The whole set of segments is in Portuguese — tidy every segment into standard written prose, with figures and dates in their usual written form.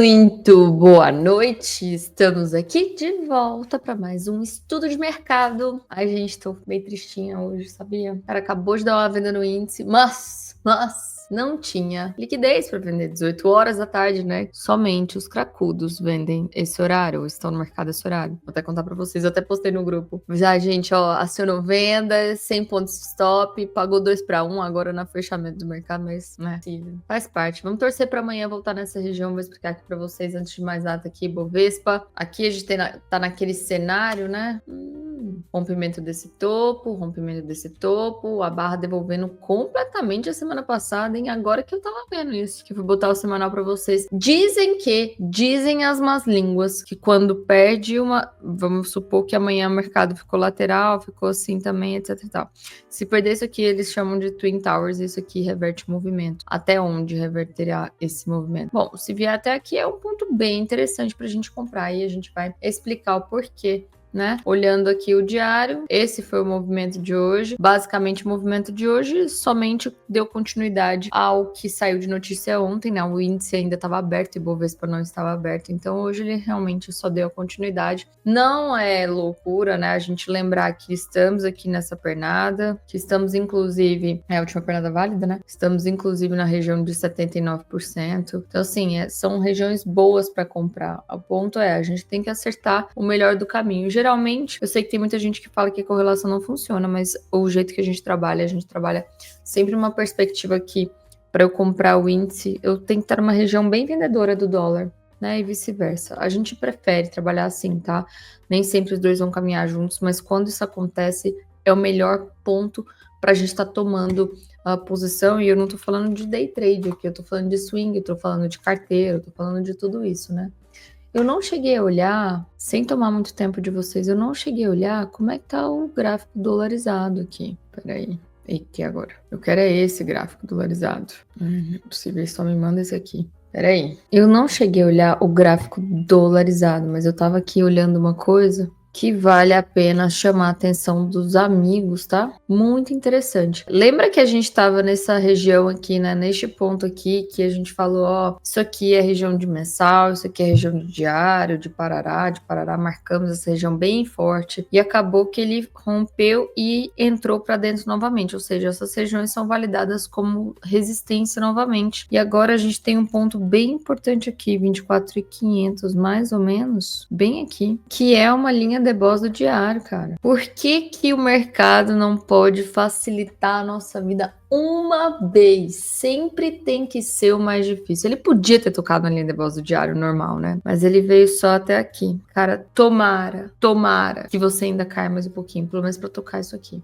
Muito boa noite! Estamos aqui de volta para mais um estudo de mercado. Ai, gente, tô meio tristinha hoje, sabia? Cara, acabou de dar uma venda no índice, mas não tinha liquidez para vender 18 horas da tarde, né? Somente os cracudos vendem esse horário, ou estão no mercado esse horário. Vou até contar para vocês, eu até postei no grupo. Já, gente, ó, acionou venda, 100 pontos de stop, pagou 2 para 1 agora no fechamento do mercado, mas, né, faz parte. Vamos torcer para amanhã voltar nessa região, vou explicar aqui para vocês antes de mais nada aqui, Bovespa. Aqui a gente tá naquele cenário, né? Rompimento desse topo, a barra devolvendo completamente a semana passada, hein? Agora que eu tava vendo isso, que eu vou botar o semanal pra vocês. Dizem as más línguas, que quando perde vamos supor que amanhã o mercado ficou lateral, ficou assim também, etc e tal. Se perder isso aqui, eles chamam de Twin Towers, isso aqui reverte o movimento. Até onde reverterá esse movimento? Bom, se vier até aqui é um ponto bem interessante pra gente comprar e a gente vai explicar o porquê, né? Olhando aqui o diário, esse foi o movimento de hoje. Basicamente, o movimento de hoje somente deu continuidade ao que saiu de notícia ontem, né? O índice ainda estava aberto e o Bovespa não estava aberto, então hoje ele realmente só deu continuidade. Não é loucura, né? A gente lembrar que estamos aqui nessa pernada, que estamos inclusive, é a última pernada válida, né? Estamos inclusive na região de 79%. Então, assim, são regiões boas para comprar. O ponto é, a gente tem que acertar o melhor do caminho. Geralmente, eu sei que tem muita gente que fala que a correlação não funciona, mas o jeito que a gente trabalha sempre uma perspectiva que, para eu comprar o índice, eu tenho que estar numa região bem vendedora do dólar, né? E vice-versa. A gente prefere trabalhar assim, tá? Nem sempre os dois vão caminhar juntos, mas quando isso acontece, é o melhor ponto para a gente estar tomando a posição. E eu não tô falando de day trade aqui, eu tô falando de swing, eu tô falando de carteira, eu tô falando de tudo isso, né? Eu não cheguei a olhar, sem tomar muito tempo de vocês, eu não cheguei a olhar como é que tá o gráfico dolarizado aqui. Peraí. Aqui agora. Eu quero esse gráfico dolarizado. Não é possível, só me manda esse aqui. Peraí. Eu não cheguei a olhar o gráfico dolarizado, mas eu tava aqui olhando uma coisa que vale a pena chamar a atenção dos amigos, tá? Muito interessante. Lembra que a gente estava nessa região aqui, né? Neste ponto aqui, que a gente falou, ó, isso aqui é região de mensal, isso aqui é região de diário, de Parará, marcamos essa região bem forte e acabou que ele rompeu e entrou para dentro novamente, ou seja, essas regiões são validadas como resistência novamente. E agora a gente tem um ponto bem importante aqui, 24.500 mais ou menos, bem aqui, que é uma linha de boss do diário, cara. Por que o mercado não pode facilitar a nossa vida uma vez? Sempre tem que ser o mais difícil. Ele podia ter tocado na linha de boss do diário normal, né? Mas ele veio só até aqui. Cara, tomara que você ainda caia mais um pouquinho, pelo menos pra tocar isso aqui.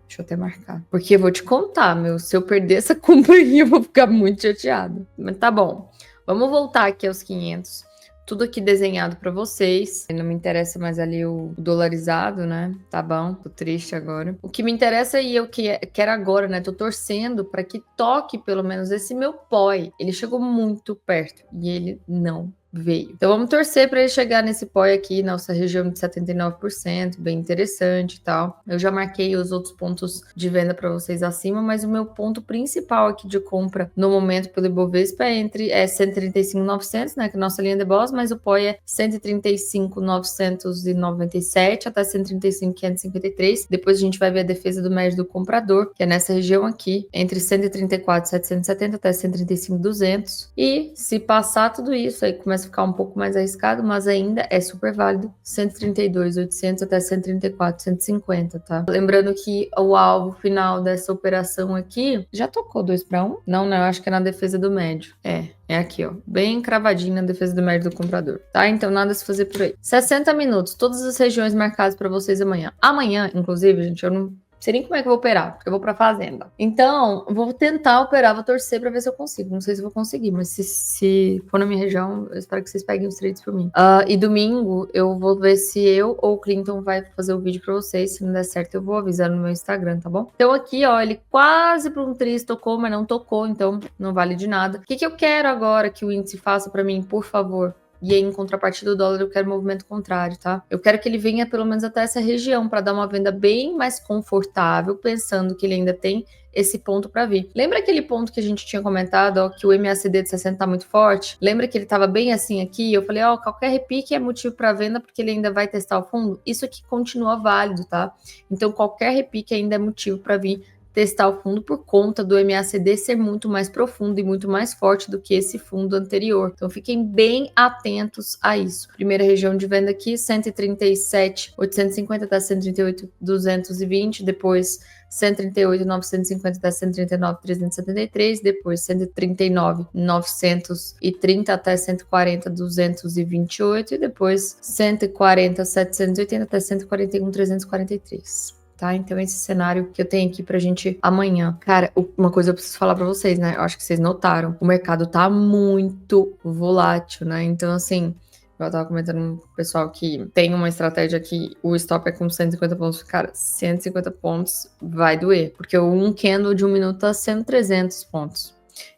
Deixa eu até marcar. Porque eu vou te contar, se eu perder essa companhia, eu vou ficar muito chateada. Mas tá bom. Vamos voltar aqui aos 500. Tudo aqui desenhado para vocês. Não me interessa mais ali o dolarizado, né? Tá bom, tô triste agora. O que me interessa e eu quero agora, né? Tô torcendo para que toque pelo menos esse meu POI. Ele chegou muito perto e ele não veio. Então vamos torcer para ele chegar nesse POI aqui, nossa região de 79%, bem interessante e tal. Eu já marquei os outros pontos de venda para vocês acima, mas o meu ponto principal aqui de compra no momento pelo Ibovespa é 135.900, né, que é a nossa linha de boss, mas o POI é 135.997 até 135.553. Depois a gente vai ver a defesa do médio do comprador, que é nessa região aqui, entre 134.770 até 135.200. E se passar tudo isso, aí começa a ficar um pouco mais arriscado, mas ainda é super válido, 132.800 até 134.150, tá? Lembrando que o alvo final dessa operação aqui, já tocou 2 para 1? Não, eu acho que é na defesa do médio. É aqui, ó, bem cravadinho na defesa do médio do comprador, tá? Então nada a se fazer por aí. 60 minutos, todas as regiões marcadas para vocês amanhã. Amanhã, inclusive, gente, eu não sei nem como é que eu vou operar, porque eu vou pra fazenda. Então, vou tentar operar, vou torcer pra ver se eu consigo. Não sei se eu vou conseguir, mas se for na minha região, eu espero que vocês peguem os trades por mim. E domingo, eu vou ver se eu ou o Clinton vai fazer o vídeo pra vocês. Se não der certo, eu vou avisar no meu Instagram, tá bom? Então aqui, ó, ele quase pra um tris tocou, mas não tocou, então não vale de nada. O que eu quero agora que o índice faça pra mim, por favor? E aí, em contrapartida do dólar, eu quero movimento contrário, tá? Eu quero que ele venha pelo menos até essa região para dar uma venda bem mais confortável, pensando que ele ainda tem esse ponto para vir. Lembra aquele ponto que a gente tinha comentado, ó, que o MACD de 60 tá muito forte? Lembra que ele tava bem assim aqui? Eu falei, ó, qualquer repique é motivo para venda porque ele ainda vai testar o fundo. Isso aqui continua válido, tá? Então qualquer repique ainda é motivo para vir testar o fundo por conta do MACD ser muito mais profundo e muito mais forte do que esse fundo anterior. Então fiquem bem atentos a isso. Primeira região de venda aqui, 137.850 até 138.220, depois 138.950 até 139.373, depois 139.930 até 140.228 e depois 140.780 até 141.343. Tá? Então, esse cenário que eu tenho aqui pra gente amanhã. Cara, uma coisa eu preciso falar pra vocês, né? Eu acho que vocês notaram. O mercado tá muito volátil, né? Então, assim, eu tava comentando com o pessoal que tem uma estratégia que o stop é com 150 pontos. Cara, 150 pontos vai doer. Porque um candle de 1 minuto tá sendo 300 pontos.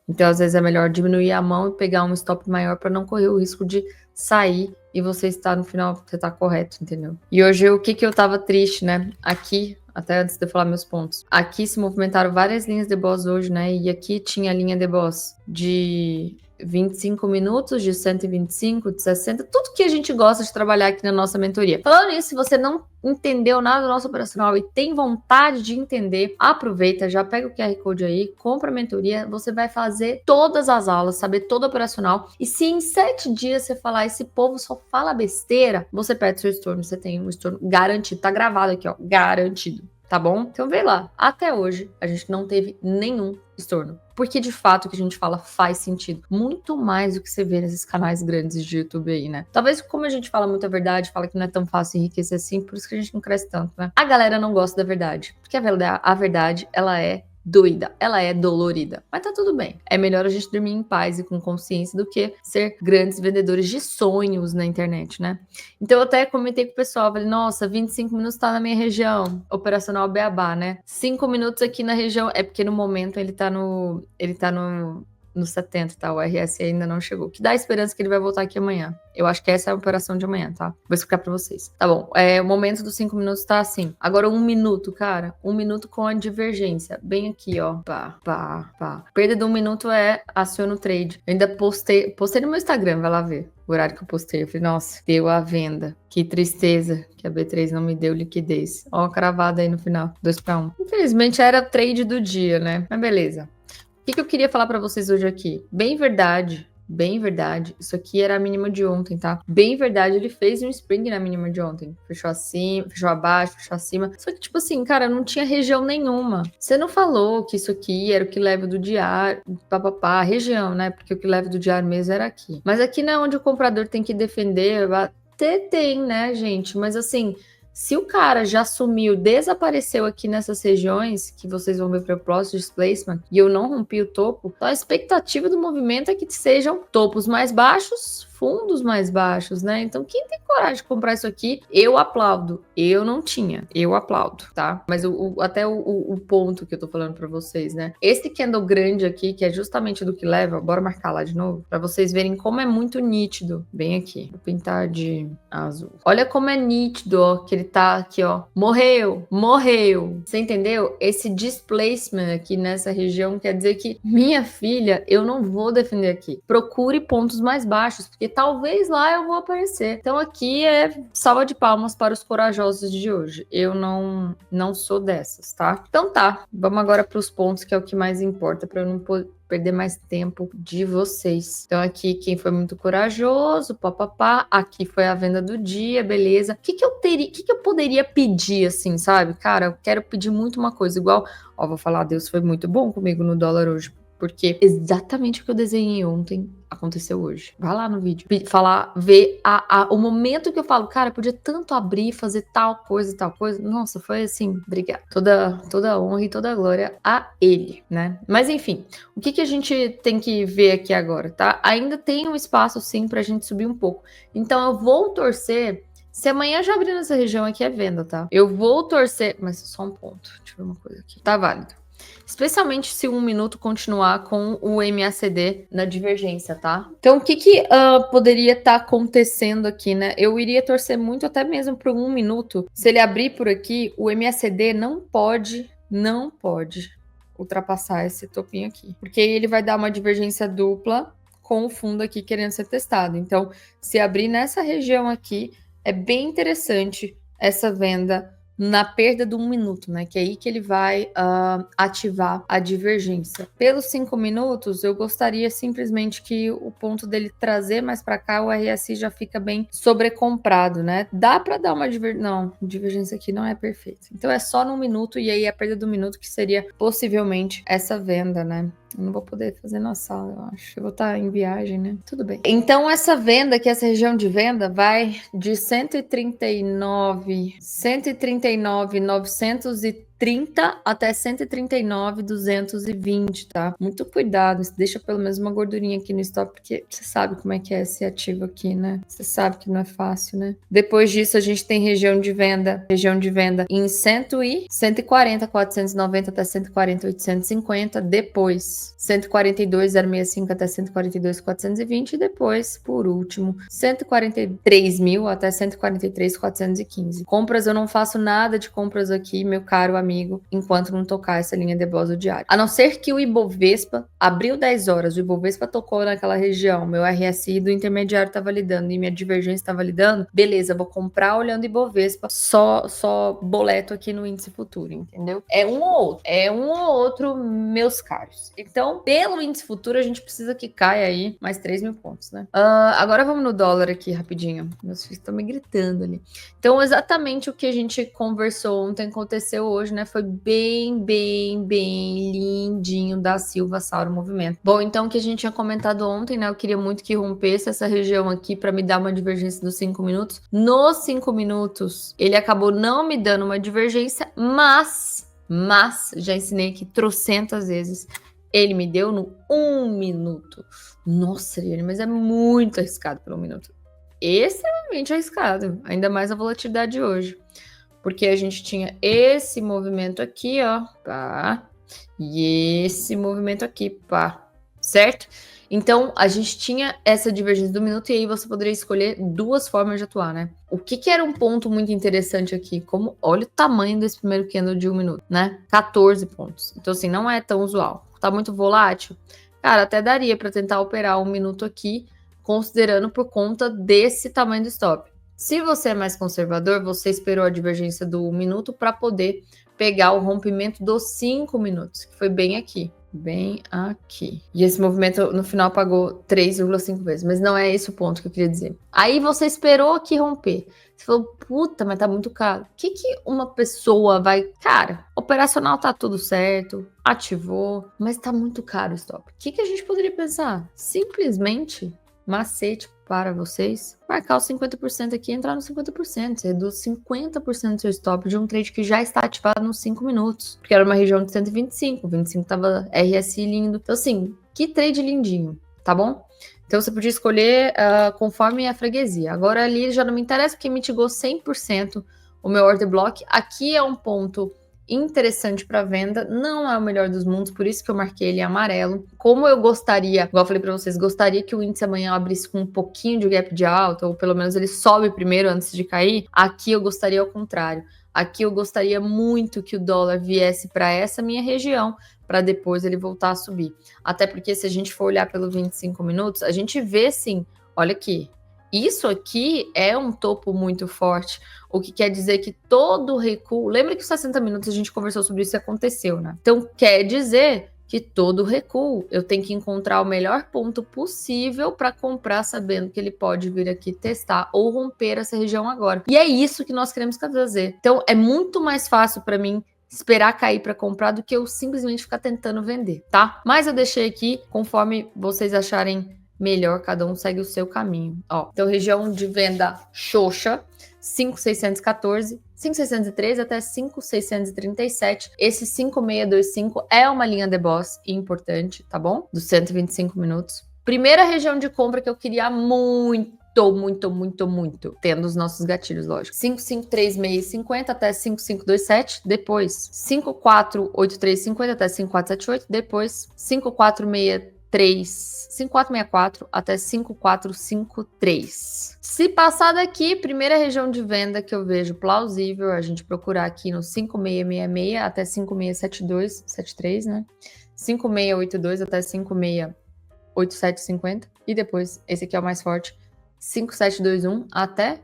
Então, às vezes, é melhor diminuir a mão e pegar um stop maior para não correr o risco de sair e você estar no final, você tá correto, entendeu? E hoje, o que eu tava triste, né? Aqui, até antes de eu falar meus pontos. Aqui se movimentaram várias linhas de boss hoje, né? E aqui tinha a linha de boss de 25 minutos, de 125, de 60, tudo que a gente gosta de trabalhar aqui na nossa mentoria. Falando nisso, se você não entendeu nada do nosso operacional e tem vontade de entender, aproveita, já pega o QR Code aí, compra a mentoria, você vai fazer todas as aulas, saber todo o operacional, e se em 7 dias você falar, esse povo só fala besteira, você perde seu estorno, você tem um estorno garantido, tá gravado aqui, ó, garantido. Tá bom? Então vê lá. Até hoje, a gente não teve nenhum estorno. Porque de fato o que a gente fala faz sentido. Muito mais do que você vê nesses canais grandes de YouTube aí, né? Talvez como a gente fala muita verdade, fala que não é tão fácil enriquecer assim, por isso que a gente não cresce tanto, né? A galera não gosta da verdade. Porque a verdade, ela é doida, ela é dolorida, mas tá tudo bem. É melhor a gente dormir em paz e com consciência do que ser grandes vendedores de sonhos na internet, né? Então eu até comentei com o pessoal, falei, nossa, 25 minutos tá na minha região, operacional Beabá, né? 5 minutos aqui na região, é porque no momento ele tá no 70, tá? O RS ainda não chegou. Que dá a esperança que ele vai voltar aqui amanhã. Eu acho que essa é a operação de amanhã, tá? Vou explicar pra vocês. Tá bom, o momento dos 5 minutos tá assim. Agora 1 minuto, cara. 1 minuto com a divergência. Bem aqui, ó. Pá. Perda de 1 minuto é aciona o trade. Eu ainda postei no meu Instagram, vai lá ver. O horário que eu postei. Eu falei, nossa, deu a venda. Que tristeza que a B3 não me deu liquidez. Ó, cravada aí no final. 2-1. Infelizmente era trade do dia, né? Mas beleza. O que eu queria falar pra vocês hoje aqui? Bem verdade, isso aqui era a mínima de ontem, tá? Bem verdade, ele fez um spring na mínima de ontem. Fechou acima, fechou abaixo, fechou acima. Só que, tipo assim, cara, não tinha região nenhuma. Você não falou que isso aqui era o que leva do diário, papapá, região, né? Porque o que leva do diário mesmo era aqui. Mas aqui não é onde o comprador tem que defender, até tem, né, gente? Mas assim... Se o cara já sumiu, desapareceu aqui nessas regiões, que vocês vão ver para o próximo displacement, e eu não rompi o topo, então a expectativa do movimento é que sejam topos mais baixos, fundos mais baixos, né? Então, quem tem coragem de comprar isso aqui, eu aplaudo. Eu não tinha, eu aplaudo, tá? Mas até o ponto que eu tô falando pra vocês, né? Esse candle grande aqui, que é justamente do que leva, bora marcar lá de novo, pra vocês verem como é muito nítido. Bem aqui, vou pintar de azul. Olha como é nítido, ó, que ele tá aqui, ó. Morreu. Você entendeu? Esse displacement aqui nessa região quer dizer que, minha filha, eu não vou defender aqui. Procure pontos mais baixos, porque talvez lá eu vou aparecer. Então aqui é salva de palmas para os corajosos de hoje. Eu não sou dessas, tá? Então tá, vamos agora para os pontos, que é o que mais importa, para eu não perder mais tempo de vocês. Então aqui quem foi muito corajoso, papapá, aqui foi a venda do dia, beleza. O que eu poderia pedir assim, sabe? Cara, eu quero pedir muito uma coisa, igual, ó, vou falar, Deus foi muito bom comigo no dólar hoje, porque exatamente o que eu desenhei ontem aconteceu hoje. Vai lá no vídeo, ver o momento que eu falo, cara, podia tanto abrir, fazer tal coisa. Nossa, foi assim, obrigada. Toda honra e toda glória a ele, né? Mas enfim, o que a gente tem que ver aqui agora, tá? Ainda tem um espaço, sim, pra gente subir um pouco. Então eu vou torcer. Se amanhã já abrir nessa região aqui é venda, tá? Eu vou torcer, mas só um ponto. Deixa eu ver uma coisa aqui. Tá válido. Especialmente se 1 minuto continuar com o MACD na divergência, tá? Então, o que poderia estar acontecendo aqui, né? Eu iria torcer muito até mesmo para 1 minuto. Se ele abrir por aqui, o MACD não pode ultrapassar esse topinho aqui. Porque aí ele vai dar uma divergência dupla com o fundo aqui querendo ser testado. Então, se abrir nessa região aqui, é bem interessante essa venda na perda de 1 minuto, né? Que é aí que ele vai ativar a divergência. Pelos 5 minutos, eu gostaria simplesmente que o ponto dele trazer mais para cá, o RSI já fica bem sobrecomprado, né? Dá para dar uma divergência. Não, divergência aqui não é perfeita. Então é só no 1 minuto e aí a perda do 1 minuto que seria possivelmente essa venda, né? Eu não vou poder fazer na sala, eu acho. Eu vou estar em viagem, né? Tudo bem. Então, essa venda aqui, essa região de venda, vai de 139,930 até 139,220, tá? Muito cuidado, deixa pelo menos uma gordurinha aqui no stop, porque você sabe como é que é esse ativo aqui, né? Você sabe que não é fácil, né? Depois disso, a gente tem região de venda em 140, 490 até 140, 850, depois 142,065 até 142,420 e depois, por último, 143 mil até 143,415. Compras, eu não faço nada de compras aqui, meu caro amigo, enquanto não tocar essa linha de depósito diário. A não ser que o Ibovespa abriu 10 horas, o Ibovespa tocou naquela região, meu RSI do intermediário tá validando e minha divergência tá validando, beleza, vou comprar olhando Ibovespa, só boleto aqui no índice futuro, entendeu? É um ou outro, meus caros. Então, pelo índice futuro, a gente precisa que caia aí mais 3 mil pontos, né? Agora vamos no dólar aqui, rapidinho. Meus filhos estão me gritando ali. Então, exatamente o que a gente conversou ontem aconteceu hoje, né? Foi bem lindinho da Silva Sauro movimento. Bom, então o que a gente tinha comentado ontem, né? Eu queria muito que rompesse essa região aqui para me dar uma divergência dos 5 minutos. Nos 5 minutos, ele acabou não me dando uma divergência, mas já ensinei aqui trocentas vezes. Ele me deu no 1 minuto. Nossa, Eliane, mas é muito arriscado pelo 1 minuto. Extremamente arriscado, ainda mais a volatilidade de hoje. Porque a gente tinha esse movimento aqui, ó, pá, e esse movimento aqui, pá, certo? Então, a gente tinha essa divergência do minuto e aí você poderia escolher duas formas de atuar, né? O que era um ponto muito interessante aqui? Como, olha o tamanho desse primeiro candle de 1 minuto, né? 14 pontos. Então, assim, não é tão usual. Tá muito volátil? Cara, até daria para tentar operar 1 minuto aqui, considerando por conta desse tamanho do stop. Se você é mais conservador, você esperou a divergência do 1 minuto para poder pegar o rompimento dos 5 minutos, que foi bem aqui. Bem aqui. E esse movimento no final pagou 3,5 vezes. Mas não é esse o ponto que eu queria dizer. Aí você esperou aqui romper. Você falou, puta, mas tá muito caro. O que uma pessoa vai... Cara, operacional tá tudo certo, ativou, mas tá muito caro o stop. O que a gente poderia pensar? Simplesmente... macete para vocês, marcar os 50% aqui e entrar nos 50%. Você reduz 50% do seu stop de um trade que já está ativado nos 5 minutos, porque era uma região de 125, 25 tava RSI lindo. Então, assim, que trade lindinho, tá bom? Então, você podia escolher conforme a freguesia. Agora, ali já não me interessa, porque mitigou 100% o meu order block. Aqui é um ponto interessante para venda, não é o melhor dos mundos, por isso que eu marquei ele em amarelo. Como eu gostaria, igual eu falei para vocês, gostaria que o índice amanhã abrisse com um pouquinho de gap de alta, ou pelo menos ele sobe primeiro antes de cair. Aqui eu gostaria ao contrário. Aqui eu gostaria muito que o dólar viesse para essa minha região, para depois ele voltar a subir. Até porque se a gente for olhar pelo 25 minutos, a gente vê sim, olha aqui, isso aqui é um topo muito forte, o que quer dizer que todo recuo... Lembra que os 60 minutos a gente conversou sobre isso e aconteceu, né? Então, quer dizer que todo recuo eu tenho que encontrar o melhor ponto possível para comprar, sabendo que ele pode vir aqui testar ou romper essa região agora. E é isso que nós queremos fazer. Então, é muito mais fácil para mim esperar cair para comprar do que eu simplesmente ficar tentando vender, tá? Mas eu deixei aqui, conforme vocês acharem melhor, cada um segue o seu caminho. Ó, então, região de venda xoxa, 5.614, 5.613 até 5.637. Esse 5.625 é uma linha de boss importante, tá bom? Dos 125 minutos. Primeira região de compra que eu queria muito muito, tendo os nossos gatilhos, lógico. 553650 até 5527, depois 548350 até 5478, depois 5464 até 5453. Se passar daqui, primeira região de venda que eu vejo plausível, a gente procurar aqui no 5666 até 567273, né? 5682 até 568750 e depois, esse aqui é o mais forte, 5721 até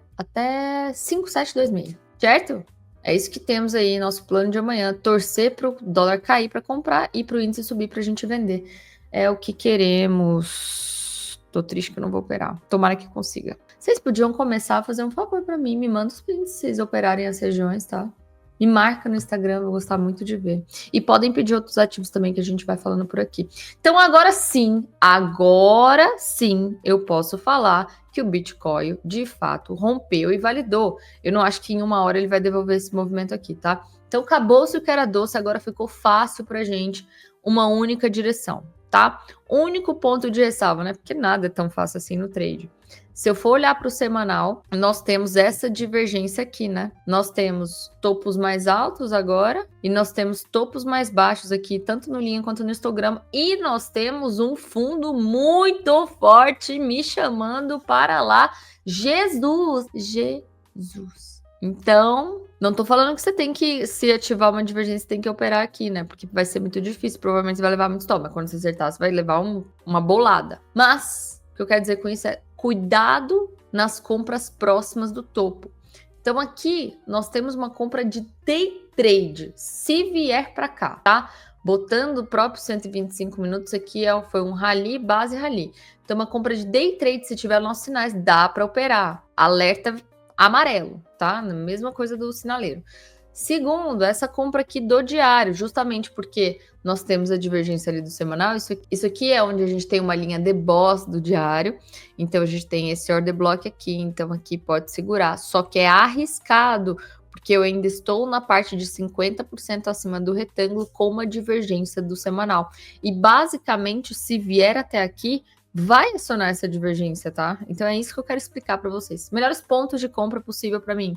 5726, certo? É isso que temos aí, nosso plano de amanhã, torcer para o dólar cair para comprar e para o índice subir para a gente vender. É o que queremos. Tô triste que eu não vou operar. Tomara que consiga. Vocês podiam começar a fazer um favor para mim. Me manda os prints se vocês operarem as regiões, tá? Me marca no Instagram, eu vou gostar muito de ver. E podem pedir outros ativos também que a gente vai falando por aqui. Então agora sim, eu posso falar que o Bitcoin de fato rompeu e validou. Eu não acho que em 1 hora ele vai devolver esse movimento aqui, tá? Então acabou-se o que era doce, agora ficou fácil pra gente uma única direção, tá? Único ponto de ressalva, né? Porque nada é tão fácil assim no trade. Se eu for olhar para o semanal, nós temos essa divergência aqui, né? Nós temos topos mais altos agora e nós temos topos mais baixos aqui, tanto no linha quanto no histograma. E nós temos um fundo muito forte me chamando para lá. Jesus! Jesus! Então, não tô falando que você tem que, se ativar uma divergência, tem que operar aqui, né? Porque vai ser muito difícil, provavelmente você vai levar muito stop. Mas quando você acertar, você vai levar uma bolada. Mas, o que eu quero dizer com isso é cuidado nas compras próximas do topo. Então aqui nós temos uma compra de day trade, se vier para cá, tá? Botando o próprio 125 minutos aqui, foi um rally, base rally. Então uma compra de day trade, se tiver nossos sinais, dá para operar. Alerta amarelo, tá? Mesma coisa do sinaleiro. Segundo, essa compra aqui do diário, justamente porque nós temos a divergência ali do semanal, isso aqui é onde a gente tem uma linha de boss do diário, então a gente tem esse order block aqui, então aqui pode segurar, só que é arriscado, porque eu ainda estou na parte de 50% acima do retângulo com uma divergência do semanal, e basicamente se vier até aqui, vai acionar essa divergência, tá? Então é isso que eu quero explicar para vocês. Melhores pontos de compra possível para mim.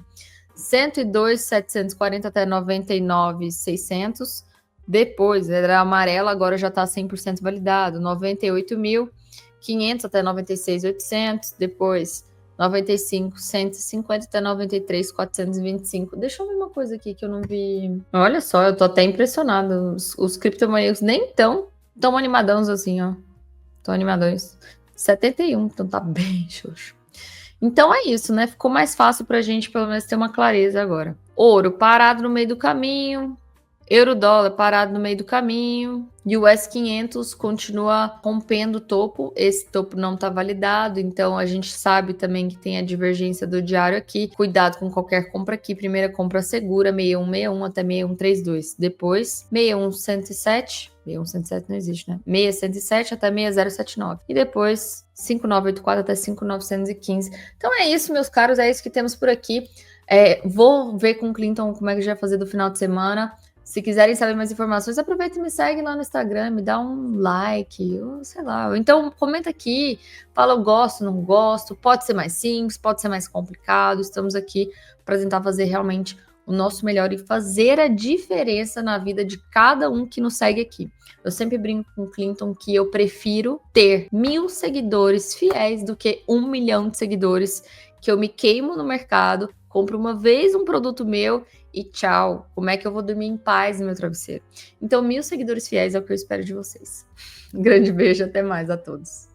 102,740 até 99,600. Depois, era amarelo, agora já está 100% validado. 98.500 até 96.800. Depois, 95.150 até 93.425. Deixa eu ver uma coisa aqui que eu não vi. Olha só, eu tô até impressionada. Os criptomaníacos nem tão animadões assim, ó. Tão animadões. 71, então tá bem xoxo. Então é isso, né? Ficou mais fácil pra gente, pelo menos, ter uma clareza agora. Ouro parado no meio do caminho. Euro-dólar parado no meio do caminho. US 500 continua rompendo o topo. Esse topo não está validado. Então a gente sabe também que tem a divergência do diário aqui. Cuidado com qualquer compra aqui. Primeira compra segura, 6161 até 6132. Depois, 61107. 6107 não existe, né? 6107 até 6079. E depois, 5984 até 5915. Então é isso, meus caros. É isso que temos por aqui. Vou ver com o Clinton como é que a gente vai fazer do final de semana. Se quiserem saber mais informações, aproveita e me segue lá no Instagram, me dá um like, ou sei lá. Ou então comenta aqui, fala eu gosto, não gosto, pode ser mais simples, pode ser mais complicado. Estamos aqui para tentar fazer realmente o nosso melhor e fazer a diferença na vida de cada um que nos segue aqui. Eu sempre brinco com o Clinton que eu prefiro ter 1.000 seguidores fiéis do que 1 milhão de seguidores que eu me queimo no mercado, compro uma vez um produto meu e tchau. Como é que eu vou dormir em paz no meu travesseiro? Então, 1.000 seguidores fiéis é o que eu espero de vocês. Um grande beijo, até mais a todos.